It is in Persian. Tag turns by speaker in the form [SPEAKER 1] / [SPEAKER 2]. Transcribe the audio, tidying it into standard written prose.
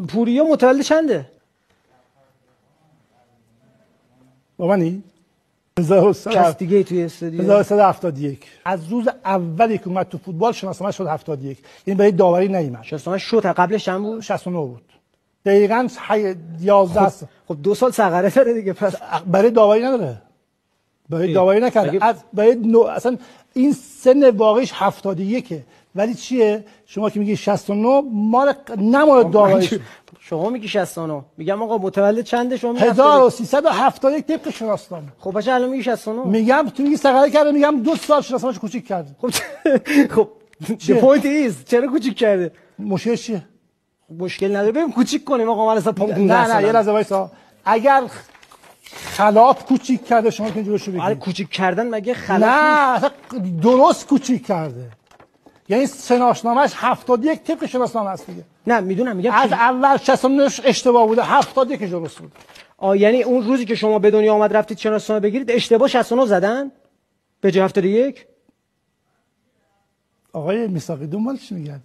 [SPEAKER 1] پوریا متولد چنده؟
[SPEAKER 2] با منی؟
[SPEAKER 1] کس دیگه توی استادیوم
[SPEAKER 2] 1371 از روز اولی که اومد تو فوتبال شناسنامه شد 71، یعنی برای داوری نیومد.
[SPEAKER 1] شناسنامه شد قبلش چند بود؟
[SPEAKER 2] 69 بود. دقیقاً 11 سال.
[SPEAKER 1] خب 2 سال ثغره داره دیگه. پس
[SPEAKER 2] برای داوری نداره. برای داوری نکرده. از برای اصلا این سن واقعیش 71، ولی چیه؟ شما که میگی 69 مال نمال داوری.
[SPEAKER 1] شما میگی 69، میگم آقا متولد چنده؟ شما میگی
[SPEAKER 2] 1371 طبق شناسنامه.
[SPEAKER 1] خب بچه الان میگی 69.
[SPEAKER 2] میگم تو میگی ثغره کرده، میگم 2 سال شناسنامه‌اش کوچیک کرده.
[SPEAKER 1] خب the point is چرا کوچیک کرده؟
[SPEAKER 2] مشکلش چیه؟
[SPEAKER 1] مشکل نداره، بریم کوچیک کنیم آقا. من اصلا 15
[SPEAKER 2] نه یه لحظه وایسا. اگر خلاف کوچیک کرده شما که جلوشو بگیرید.
[SPEAKER 1] آره کوچیک کردن مگه خلاف؟
[SPEAKER 2] نه درست کوچیک کرده، یعنی شناسنامه‌اش 71 طبق شناسنامه است دیگه.
[SPEAKER 1] نه میدونم، میگم
[SPEAKER 2] از اول 69 اشتباه بوده، 71 درست بود.
[SPEAKER 1] یعنی اون روزی که شما به دنیا آمد رفتید شناسنامه بگیرید اشتباه 69 زدن به جای 71.
[SPEAKER 2] آقای میثاقی دنبال چی میگردی؟